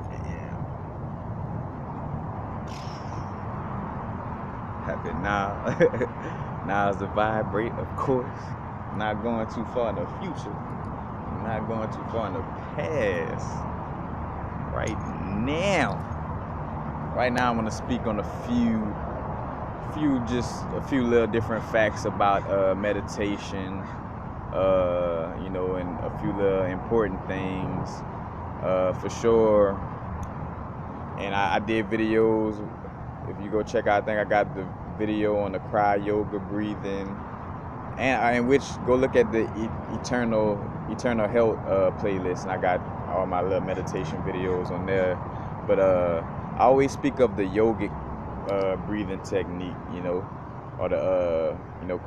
Damn. Happy now. Now is the vibrate, of course. Not going too far in the future. Not going too far in the past. Right now. Right now, I'm gonna speak on a few little different facts about meditation, and a few little important things, for sure. And I did videos. If you go check out, I think I got the video on the cry yoga breathing, and in which go look at the eternal health playlist, and I got all my little meditation videos on there. But I always speak of the yogic breathing technique, or the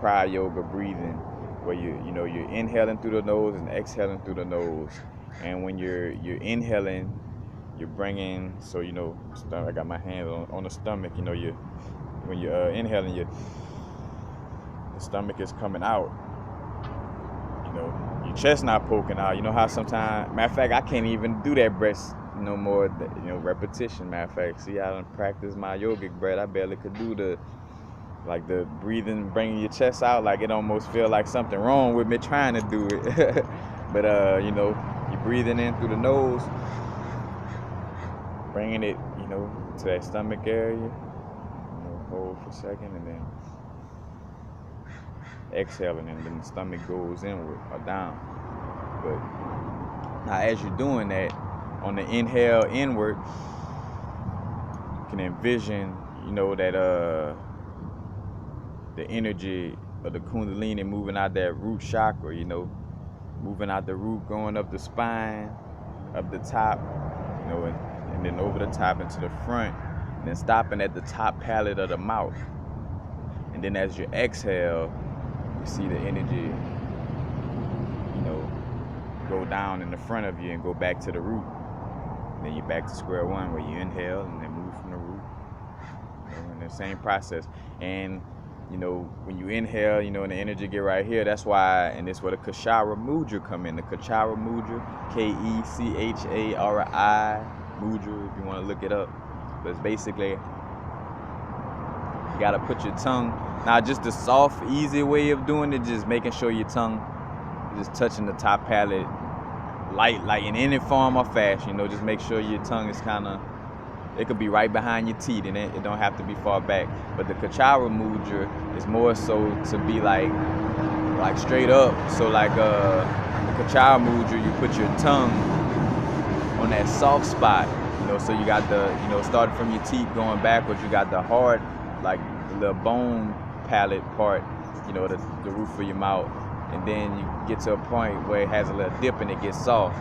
cry yoga breathing, where you're inhaling through the nose and exhaling through the nose, and when you're inhaling, you're bringing, I got my hands on the stomach, when you're inhaling, the stomach is coming out, your chest not poking out. You know how sometimes, matter of fact, I can't even do that breath no more, repetition. Matter of fact, see, I done practiced my yogic breath. I barely could do the breathing, bringing your chest out. Like, it almost feel like something wrong with me trying to do it. But you're breathing in through the nose, bringing it, to that stomach area. Hold for a second, and then exhaling, and then the stomach goes inward or down. But now, as you're doing that, on the inhale inward, you can envision, that the energy of the Kundalini moving out that root chakra, moving out the root, going up the spine, up the top, and then over the top into the front, and then stopping at the top palate of the mouth. And then as you exhale, you see the energy, go down in the front of you and go back to the root. And then you're back to square one, where you inhale and then move from the root. In the same process. And when you inhale, and the energy get right here, that's why, and it's where the Kachara Mudra come in. The Kachara Mudra, Kechari Mudra, if you want to look it up. But it's basically, you gotta put your tongue, now just the soft, easy way of doing it, just making sure your tongue is just touching the top palate, light, like in any form or fashion, just make sure your tongue is it could be right behind your teeth, and it don't have to be far back. But the Kachara Mudra is more so to be like straight up. So the Kachara Mudra, you put your tongue on that soft spot, so you got the, starting from your teeth going backwards, you got the hard, like the little bone palate part, the roof of your mouth. And then you get to a point where it has a little dip and it gets soft.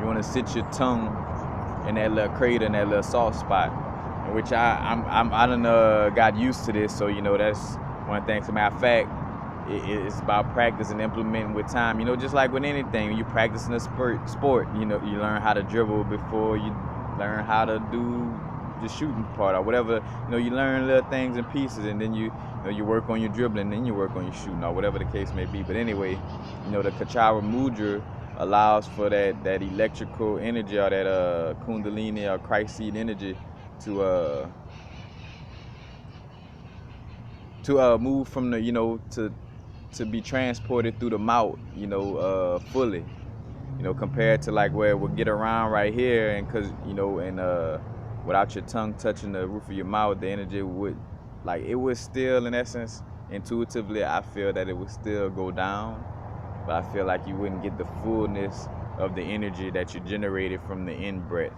You want to sit your tongue in that little crater, in that little soft spot, in which I done got used to this. So that's one thing. As a matter of fact, it's about practice and implementing with time. Just like with anything, when you're practicing a sport, you learn how to dribble before you learn how to do the shooting part or whatever. You learn little things in pieces, and then you work on your dribbling, and then you work on your shooting, or whatever the case may be. But anyway, the Kachara Mudra allows for that electrical energy, or that Kundalini or Christ seed energy to move from the to be transported through the mouth, fully, compared to like where it would get around right here, and without your tongue touching the roof of your mouth, the energy would still, in essence, intuitively, I feel that it would still go down. But I feel like you wouldn't get the fullness of the energy that you generated from the in-breath,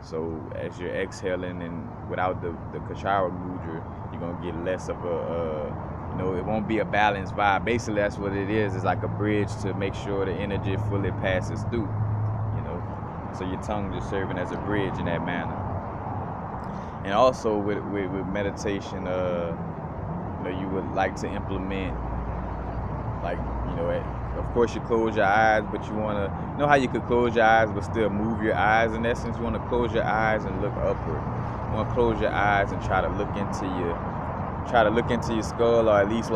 So as you're exhaling and without the Kachara Mudra, you're going to get less of it won't be a balanced vibe. Basically, that's what it is. It's like a bridge to make sure the energy fully passes through, So your tongue just serving as a bridge in that manner. And also with meditation, you would like to implement, of course you close your eyes, but you want to, how you could close your eyes but still move your eyes. In essence, you want to close your eyes and look upward. You want to close your eyes and try to look into your skull, or at least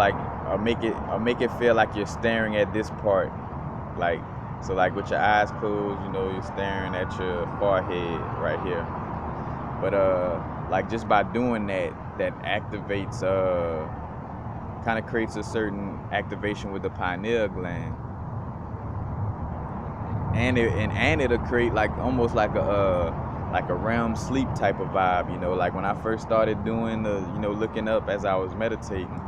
make it feel like you're staring at this part, So like with your eyes closed, you know, you're staring at your forehead right here. But like just by doing that, that activates kind of creates a certain activation with the pineal gland, and it'll create like almost like a REM sleep type of vibe. You know, like when I first started doing the, you know, looking up as I was meditating,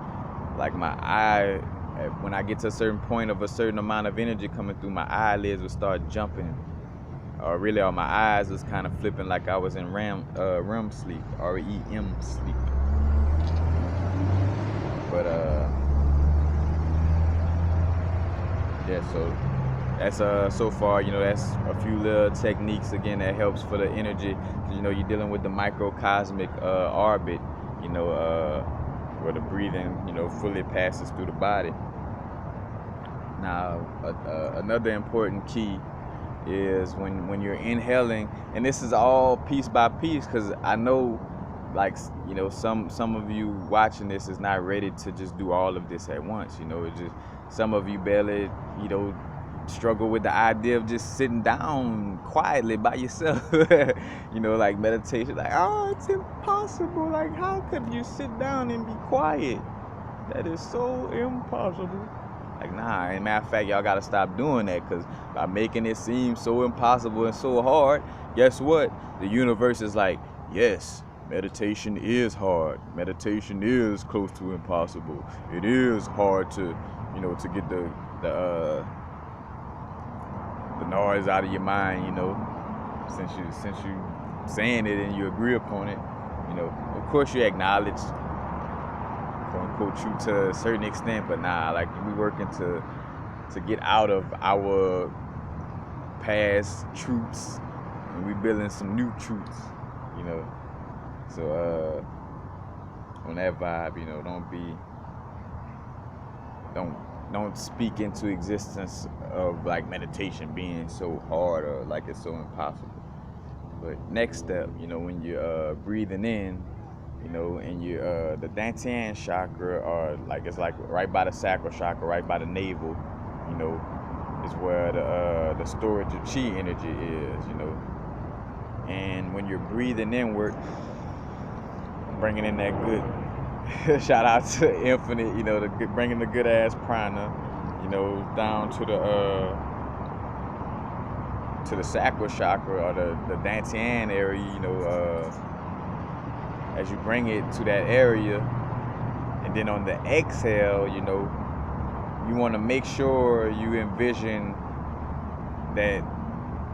like my eye, when I get to a certain point of a certain amount of energy coming through, my eyelids would start jumping, or really all my eyes was kind of flipping like I was in REM sleep, REM sleep. But yeah, so that's so far, you know, that's a few little techniques again that helps for the energy. You know, you're dealing with the microcosmic orbit, you know, where the breathing, you know, fully passes through the body. Now, another important key is when you're inhaling, and this is all piece by piece, because I know, like, you know, some of you watching this is not ready to just do all of this at once. You know, it's just some of you barely, you know, struggle with the idea of just sitting down quietly by yourself. You know, like meditation, like, oh, it's impossible. Like, how could you sit down and be quiet? That is so impossible. Like, nah, and matter of fact, y'all gotta stop doing that, because by making it seem so impossible and so hard, guess what? The universe is like, yes, meditation is hard. Meditation is close to impossible. It is hard to, you know, to get the noise out of your mind, you know, since you saying it and you agree upon it, you know. Of course, you acknowledge, quote unquote, true to a certain extent, but nah, like we working to get out of our past truths, and we building some new truths, you know. So on that vibe, you know, don't speak into existence of like meditation being so hard or like it's so impossible. But next step, you know, when you're breathing in, you know, and you the Dantian chakra, or like it's like right by the sacral chakra, right by the navel, you know, is where the storage of chi energy is, you know. And when you're breathing inward, bringing in that good shout out to Infinite, you know, bringing the good ass prana, you know, down to the sacral chakra, or the Dantian area, you know, as you bring it to that area. And then on the exhale, you know, you want to make sure you envision that,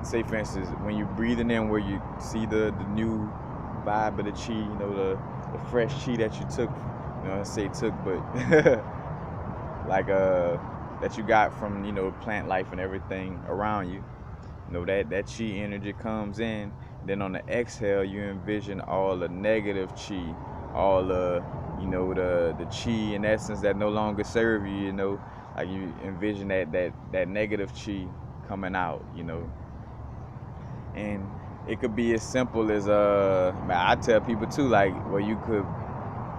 say for instance, when you're breathing in, where you see the new vibe of the chi, you know, the fresh chi that you took, you know, I say took, but like that you got from, you know, plant life and everything around you. You know, that chi energy comes in. Then on the exhale, you envision all the negative chi, all the, you know, the chi in essence that no longer serve you. You know, like you envision that negative chi coming out. You know, and it could be as simple as I tell people too, like, where you could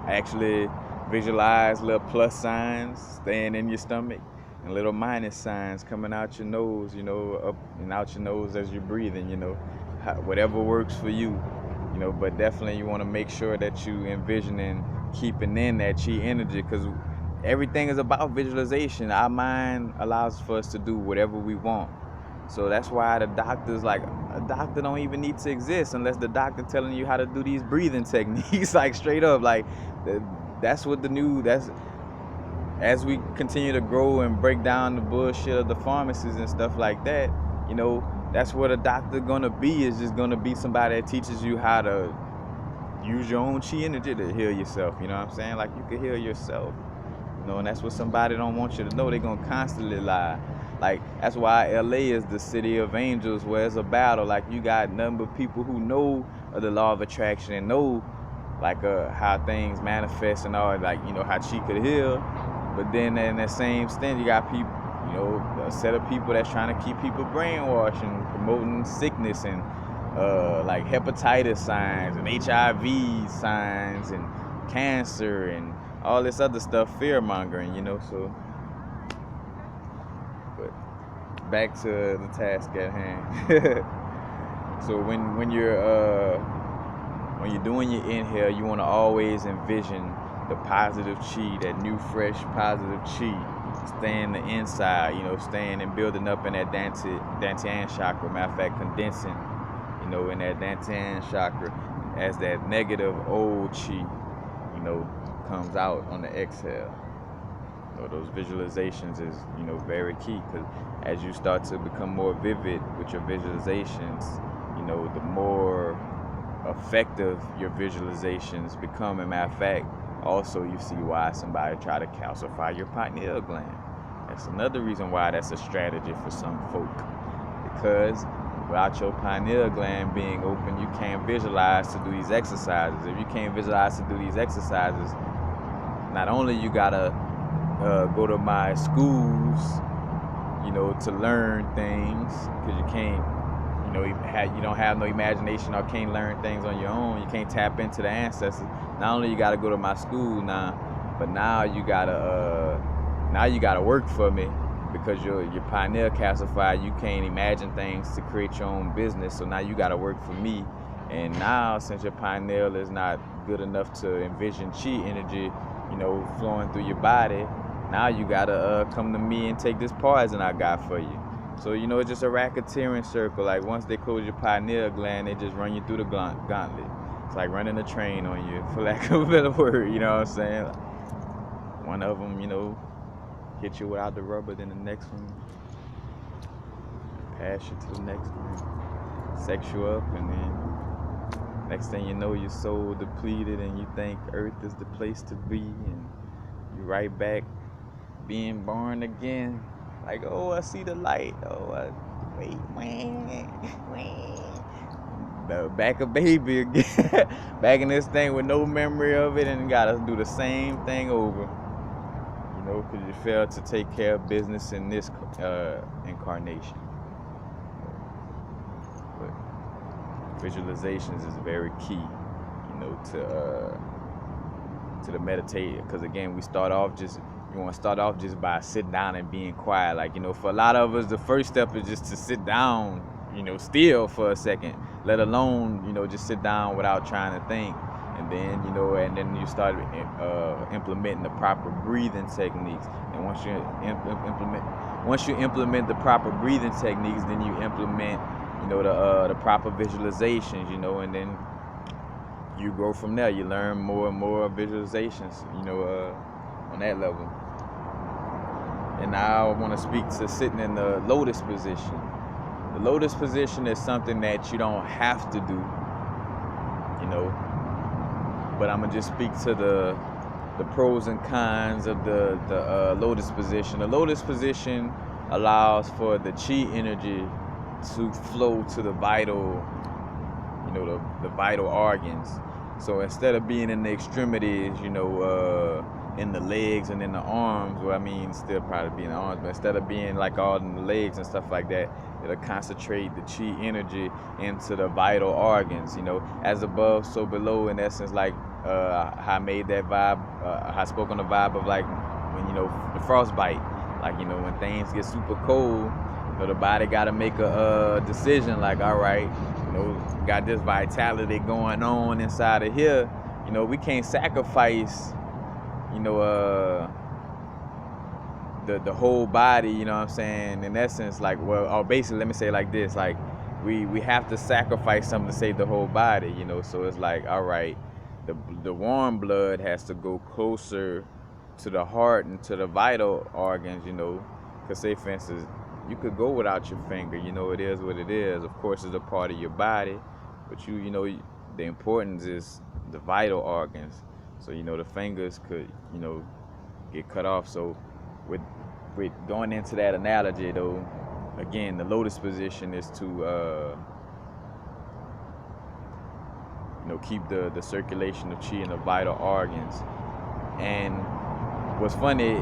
actually visualize little plus signs staying in your stomach and little minus signs coming out your nose, you know, up and out your nose as you're breathing, you know, whatever works for you, you know. But definitely you want to make sure that you envisioning keeping in that chi energy, because everything is about visualization. Our mind allows for us to do whatever we want. So that's why the doctor's like, a doctor don't even need to exist unless the doctor telling you how to do these breathing techniques. Like, straight up, like, that's what that's, as we continue to grow and break down the bullshit of the pharmacies and stuff like that, you know, that's what a doctor gonna be, is just gonna be somebody that teaches you how to use your own chi energy to heal yourself. You know what I'm saying? Like, you can heal yourself, you know. And that's what somebody don't want you to know. They're gonna constantly lie. Like, that's why LA is the city of angels, where it's a battle. Like, you got nothing but people who know of the law of attraction and know, like, how things manifest and all, like, you know, how chi could heal. But then in that same extent, you got people, you know, a set of people that's trying to keep people brainwashed and promoting sickness and like hepatitis signs and HIV signs and cancer and all this other stuff, fear mongering, you know. So, but back to the task at hand. So when you're doing your inhale, you want to always envision the positive chi, that new, fresh, positive chi, staying the inside, staying and building up in that Dantian chakra. Matter of fact, condensing, in that Dantian chakra as that negative old chi, comes out on the exhale. Those visualizations is, very key, because as you start to become more vivid with your visualizations, the more effective your visualizations become. And matter of fact, also you see why somebody try to calcify your pineal gland. That's another reason why that's a strategy for some folk, because without your pineal gland being open, you can't visualize to do these exercises. If you can't visualize to do these exercises, not only you gotta go to my schools, to learn things, because you can't, you don't have no imagination or can't learn things on your own. You can't tap into the ancestors. Not only you gotta go to my school now, but now you gotta work for me, because your pineal calcified. You can't imagine things to create your own business. So now you gotta work for me. And now, since your pineal is not good enough to envision chi energy, flowing through your body, now you gotta come to me and take this poison I got for you. So, it's just a racketeering circle. Like, once they close your pineal gland, they just run you through the gauntlet. It's like running a train on you, for lack of a better word, you know what I'm saying? One of them, hit you without the rubber, then the next one pass you to the next one, sex you up, and then next thing you know, your soul depleted, and you think Earth is the place to be, and you right back being born again. Like, oh, I see the light. Oh, wait, back a baby again. Back in this thing with no memory of it, and gotta do the same thing over. Because you failed to take care of business in this incarnation. But visualizations is very key, to the meditate. Because again, you want to start off just by sitting down and being quiet. Like, for a lot of us, the first step is just to sit down, still for a second, let alone, just sit down without trying to think. And then, and then you start implementing the proper breathing techniques. And once you implement the proper breathing techniques, then you implement, the proper visualizations, and then you grow from there. You learn more and more visualizations, on that level. And now I want to speak to sitting in the lotus position. The lotus position is something that you don't have to do, but I'm gonna just speak to the pros and cons of the lotus position. The lotus position allows for the chi energy to flow to the vital, the vital organs. So instead of being in the extremities, in the legs and in the arms, still probably be in the arms, but instead of being like all in the legs and stuff like that, it'll concentrate the chi energy into the vital organs, as above, so below, in essence, like how I made that vibe, how I spoke on the vibe of like when, the frostbite, like, when things get super cold, the body got to make a decision, like, all right, got this vitality going on inside of here, we can't sacrifice, the whole body, in essence, like, or basically, let me say it like this, like, we have to sacrifice something to save the whole body, so it's like, all right, the warm blood has to go closer to the heart and to the vital organs, because say, for instance, you could go without your finger, it is what it is. Of course, it's a part of your body, but the importance is the vital organs. So, the fingers could, get cut off. So with going into that analogy, though, again, the lotus position is to, keep the circulation of chi in the vital organs. And what's funny,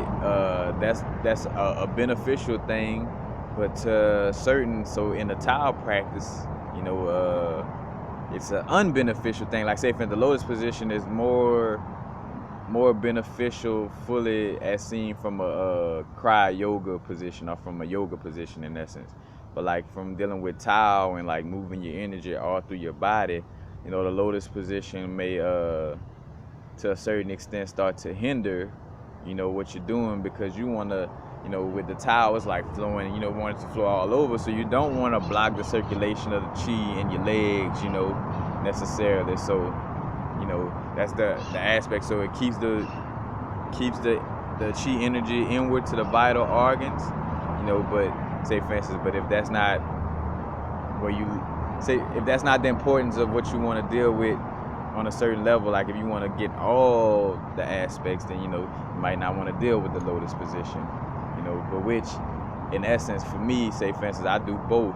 that's a beneficial thing, but so in the Tao practice, it's an unbeneficial thing. Like, say, for the lotus position is more more beneficial fully as seen from a cry yoga position or from a yoga position in essence. But like from dealing with Tao and like moving your energy all through your body, you know, the lotus position may to a certain extent start to hinder, you know, what you're doing, because you want to, you know, with the Tao it's like flowing, you know, want it to flow all over, so you don't want to block the circulation of the chi in your legs, you know, necessarily. So, you know, that's the aspect. So it keeps the chi energy inward to the vital organs, you know. But say for instance, but if that's not where you say, if that's not the importance of what you want to deal with on a certain level, like if you want to get all the aspects, then, you know, you might not want to deal with the lotus position, you know. But which in essence for me, say for instance, I do both.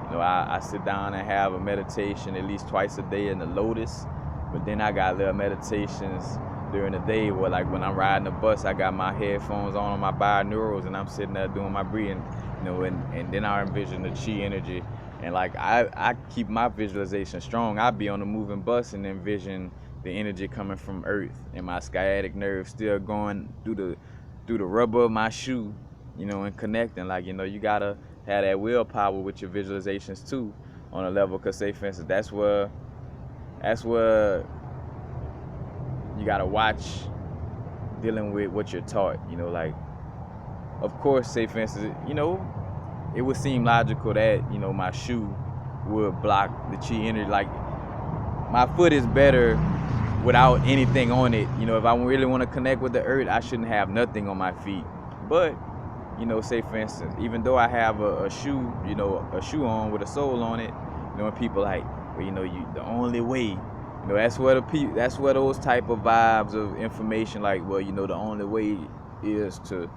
You know, I sit down and have a meditation at least twice a day in the lotus, but then I got little meditations during the day where, like when I'm riding the bus, I got my headphones on my binaurals and I'm sitting there doing my breathing, you know, and then I envision the chi energy. And like I keep my visualization strong. I be on the moving bus and envision the energy coming from earth and my sciatic nerve still going through the rubber of my shoe, you know, and connecting. Like, you know, you gotta have that willpower with your visualizations too on a level, because say for instance, that's where you gotta watch dealing with what you're taught, you know. Like, of course, say for instance, you know, it would seem logical that, you know, my shoe would block the chi energy. Like, my foot is better without anything on it. You know, if I really want to connect with the earth, I shouldn't have nothing on my feet. But, you know, say for instance, even though I have a shoe, you know, a shoe on with a sole on it, you know, when people like, well, you know, the only way, you know, that's where those type of vibes of information, like, well, you know, the only way is to,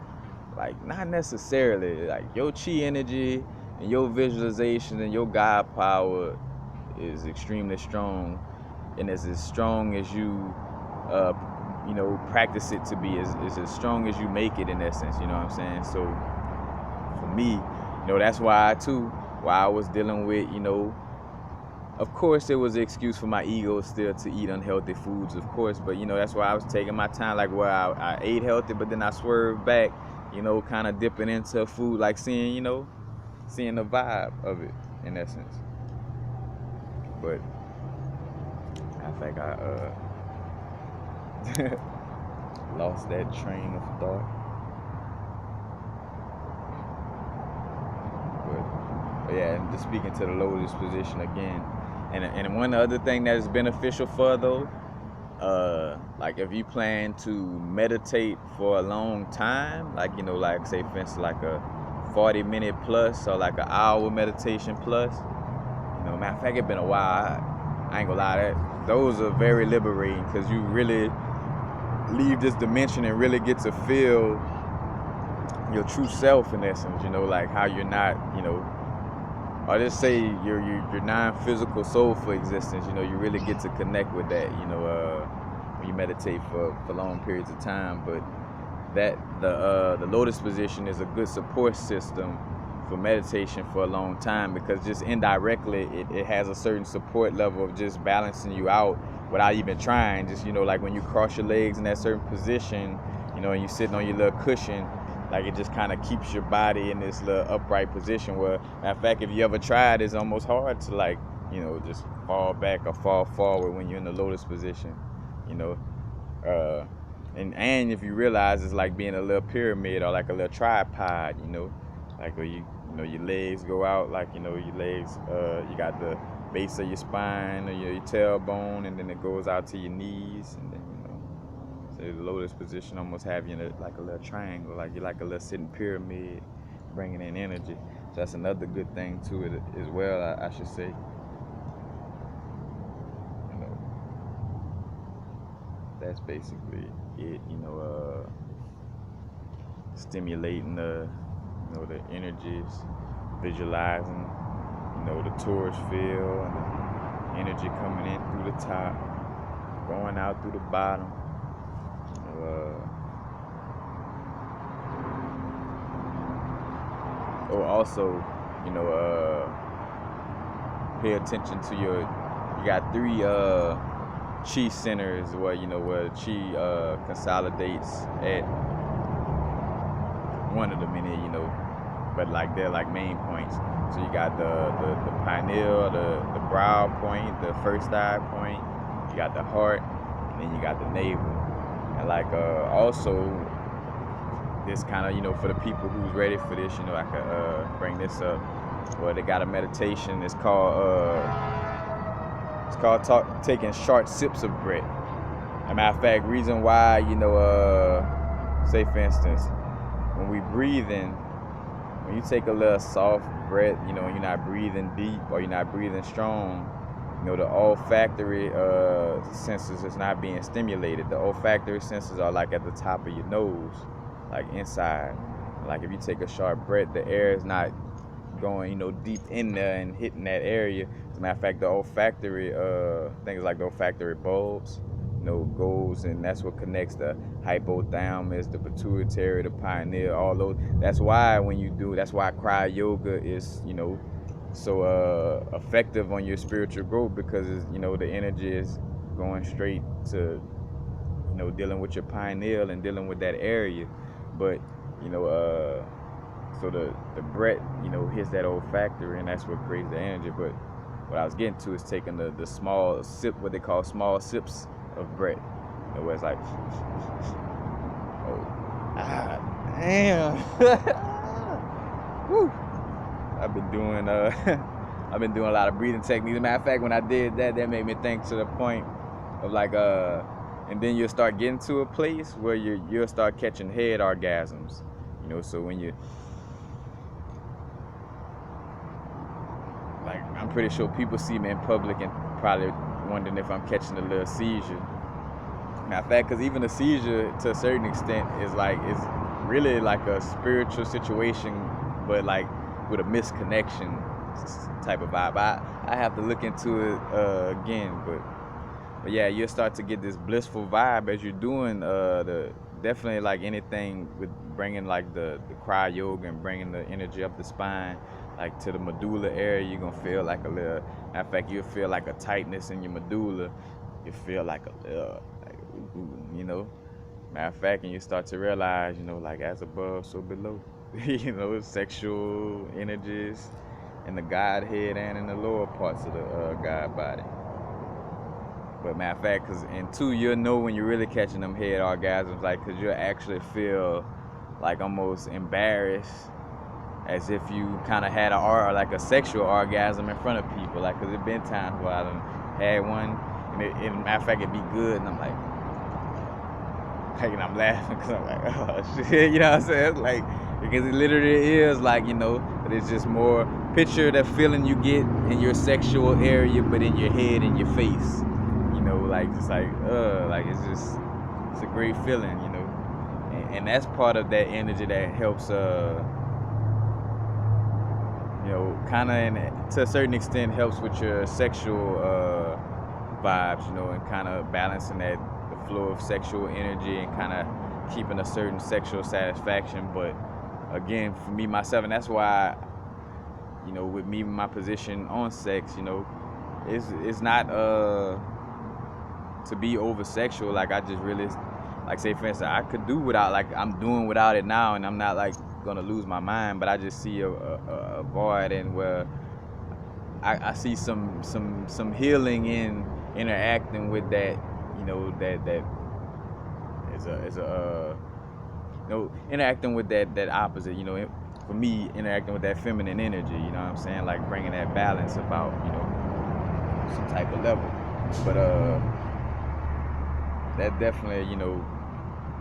like, not necessarily. Like, your chi energy and your visualization and your God power is extremely strong, and it's as strong as you know, practice it to be. Is as strong as you make it, in essence, you know what I'm saying? So for me, you know, that's why I was dealing with, you know, of course it was an excuse for my ego still to eat unhealthy foods, of course, but, you know, that's why I was taking my time, like where I ate healthy, but then I swerved back, you know, kind of dipping into food, like seeing the vibe of it, in essence. But I think I lost that train of thought. But yeah, and just speaking to the lotus position again, and one other thing that is beneficial for, though, like if you plan to meditate for a long time, like, you know, like say for instance, like a 40-minute plus or like an hour meditation plus, you know, matter of fact, it's been a while. I ain't gonna lie, those are very liberating, because you really leave this dimension and really get to feel your true self, in essence, you know, like how you're not, you know, or just say your non-physical soulful existence, you know, you really get to connect with that, you know, when you meditate for long periods of time. But that the lotus position is a good support system for meditation for a long time, because just indirectly it has a certain support level of just balancing you out without even trying. Just, you know, like when you cross your legs in that certain position, you know, and you're sitting on your little cushion, like it just kind of keeps your body in this little upright position where, matter of fact, if you ever tried, it's almost hard to, like, you know, just fall back or fall forward when you're in the lotus position, you know. And if you realize, it's like being a little pyramid or like a little tripod, you know, like where you know, your legs go out, like, you know, your legs, you got the base of your spine or your tailbone, and then it goes out to your knees, and then, you know, so the lotus position almost have you in like a little triangle, like you're like a little sitting pyramid, bringing in energy. So that's another good thing to it as well, I should say. You know, that's basically it. You know, stimulating the, you know, the energies, visualizing, you know, the torus field and the energy coming in through the top, going out through the bottom. Also, you know, pay attention to you got three chi centers where where chi consolidates at one of the many, but like they're like main points. So you got the pineal, the brow point, the first eye point. You got the heart, and then you got the navel. And like also this kind of for the people who's ready for this, I could bring this up. Well, they got a meditation. It's called taking short sips of breath. As a matter of fact, reason why say for instance, when we breathe in, when you take a little soft breath, you're not breathing deep or you're not breathing strong, the olfactory senses is not being stimulated. The olfactory senses are like at the top of your nose, like inside. Like if you take a short breath, the air is not going, deep in there and hitting that area. As a matter of fact, the olfactory things like the olfactory bulbs, goes, and that's what connects the hypothalamus, the pituitary, the pineal, all those. That's why cryo yoga is, so effective on your spiritual growth, because the energy is going straight to, dealing with your pineal and dealing with that area. But, so the breath, hits that olfactory, and that's what creates the energy. But what I was getting to is taking the small sip, what they call small sips of breath. Where it's like, oh, damn. Woo. I've been doing a lot of breathing techniques. As a matter of fact, when I did that made me think to the point of like and then you'll start getting to a place where you'll start catching head orgasms. So when you like, I'm pretty sure people see me in public and probably wondering if I'm catching a little seizure. Matter of fact, because even a seizure to a certain extent is really like a spiritual situation, but like with a misconnection type of vibe. I have to look into it again, but yeah, you'll start to get this blissful vibe as you're doing definitely like anything with bringing like the cryo yoga and bringing the energy up the spine, like to the medulla area. You're gonna feel like a little, matter of fact, you'll feel like a tightness in your medulla. You feel like a little, like, matter of fact, and you start to realize, like as above, so below. Sexual energies in the Godhead and in the lower parts of the God body. But matter of fact, and two, you'll know when you're really catching them head orgasms, like, because you'll actually feel like almost embarrassed, as if you kind of had like a sexual orgasm in front of people. Like, because there's been times where I done had one, and matter of fact, it'd be good, and I'm like, and I'm laughing because I'm like, oh shit, you know what I'm saying? It's like, because it literally is like, but it's just more, picture that feeling you get in your sexual area, but in your head and your face, like, it's like, it's a great feeling, and that's part of that energy that helps, kind of, to a certain extent, helps with your sexual vibes, and kind of balancing that, the flow of sexual energy, and kind of keeping a certain sexual satisfaction. But again, for me, myself, and that's why, with me, my position on sex, it's not to be over sexual. Like, I just really, like, say for instance, I could do without, like, I'm doing without it now, and I'm not like gonna lose my mind, but I just see a void, and where I see some healing in interacting with that, that is a interacting with that opposite, for me, interacting with that feminine energy, you know what I'm saying, like bringing that balance about, some type of level. But that definitely,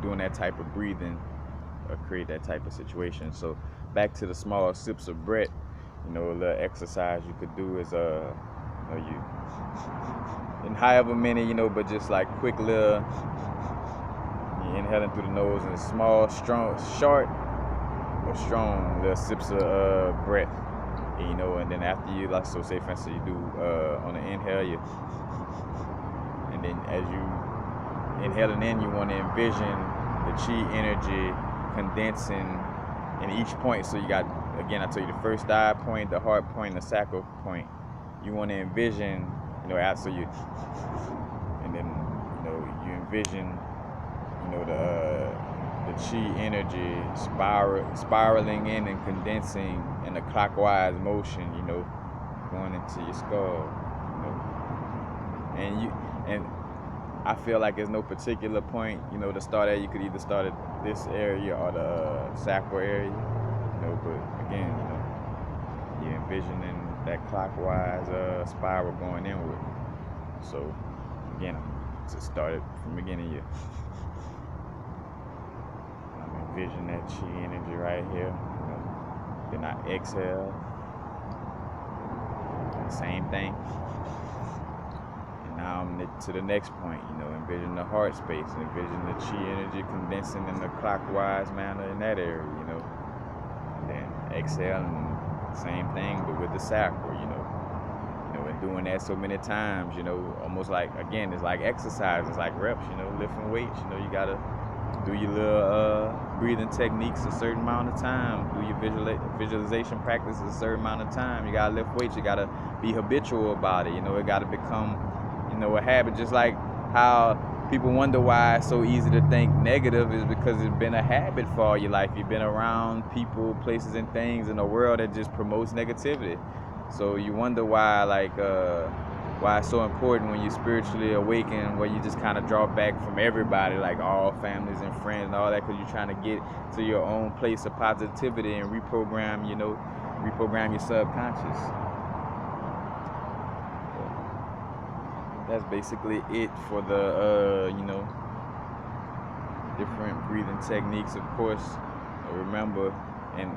doing that type of breathing create that type of situation. So back to the small sips of breath, a little exercise you could do is you in however many, but just like quick little, you inhaling through the nose and small, strong, short or strong little sips of breath, and then after you, like, so say for instance you do on the inhale, and then as you inhaling in, you want to envision the chi energy condensing in each point. So you got, again, I told you the first eye point, the heart point, the sacral point. You want to envision, after you, and then envision, the chi energy spiraling in and condensing in a clockwise motion, going into your skull, and I feel like there's no particular point, to start at. You could either start at this area or the sacral area, but again, you're envisioning that clockwise spiral going inward. So again, to start it from the beginning here. I'm envisioning that chi energy right here. Then I exhale. Same thing. And now I'm to the next point, envision the heart space, envision the chi energy condensing in the clockwise manner in that area, And then exhale, and same thing, but with the sacral, and doing that so many times, almost like, again, it's like exercise, it's like reps, lifting weights, you gotta do your little breathing techniques a certain amount of time, do your visualization practice a certain amount of time. You gotta lift weights, you gotta be habitual about it, it gotta become, a habit. Just like how people wonder why it's so easy to think negative, is because it's been a habit for all your life. You've been around people, places, and things in a world that just promotes negativity. So you wonder why, why it's so important when you spiritually awaken, where you just kind of draw back from everybody, like all families and friends and all that, because you're trying to get to your own place of positivity and reprogram your subconscious. That's basically it for the different breathing techniques. Of course, remember, and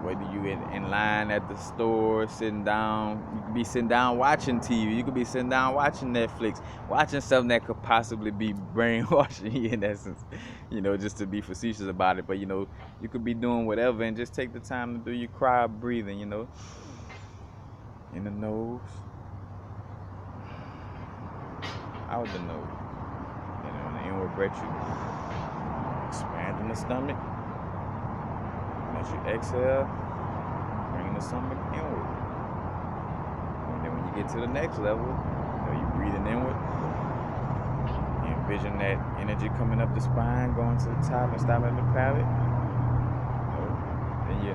whether you in line at the store, sitting down, you could be sitting down watching TV, you could be sitting down watching Netflix, watching something that could possibly be brainwashing you, in essence, just to be facetious about it. But you could be doing whatever, and just take the time to do your cryo breathing, in the nose, out the nose, in the inward breath, you expanding the stomach. As you exhale, bringing the stomach inward. And then when you get to the next level, you're breathing inward. You envision that energy coming up the spine, going to the top and stopping at the palate. Then you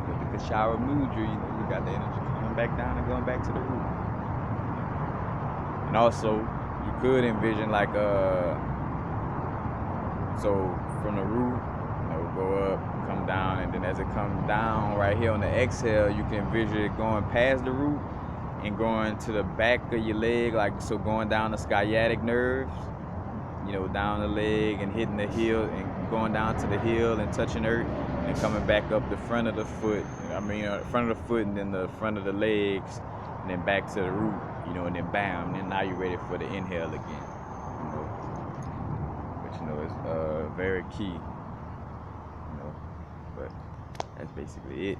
look at the Kshara Mudra, you got the energy coming back down and going back to the root. And also, you could envision so from the root, go up, come down, and then as it comes down right here on the exhale, you can envision it going past the root and going to the back of your leg, so going down the sciatic nerves, down the leg and hitting the heel and going down to the heel and touching earth, and coming back up the front of the foot, front of the foot, and then the front of the legs, and then back to the root, and then bam, and then now you're ready for the inhale again, which is very key. But that's basically it.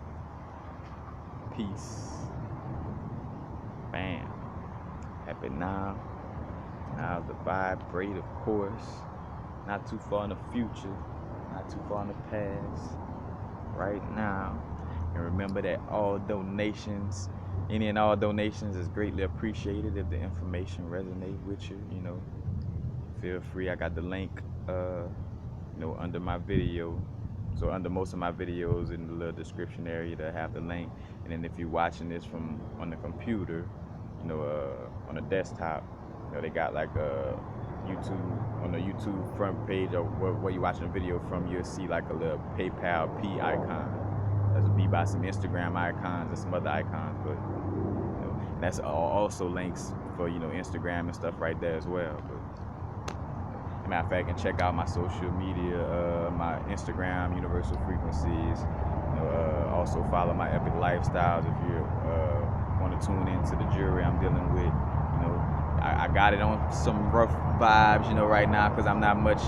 Peace. Bam. Happy now. Now the vibrate, of course. Not too far in the future. Not too far in the past. Right now. And remember that all donations, any and all donations, is greatly appreciated. If the information resonates with you, feel free. I got the link, under my video. So under most of my videos, in the little description area, they have the link. And then if you're watching this from on the computer, on the desktop, they got like a YouTube, on the YouTube front page, or where you're watching the video from, you'll see like a little PayPal P icon. That's be by some Instagram icons and some other icons, but that's also links for Instagram and stuff right there as well. But matter of fact, and check out my social media, my Instagram, Universal Frequencies. Also follow my Epic Lifestyles if you want to tune into the jury I'm dealing with. I got it on some rough vibes, right now, because I'm not much,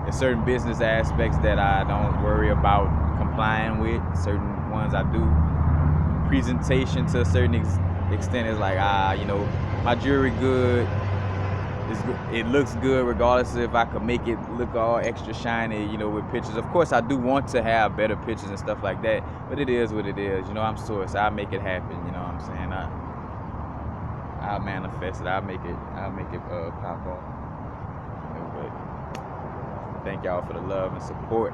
in certain business aspects that I don't worry about complying with. Certain ones I do. Presentation to a certain extent is like, my jewelry good. It looks good regardless of if I could make it look all extra shiny, with pictures. Of course, I do want to have better pictures and stuff like that, but it is what it is. I'm Source. I make it happen. You know what I'm saying? I'll manifest it. I'll make it pop off. You know, but thank y'all for the love and support.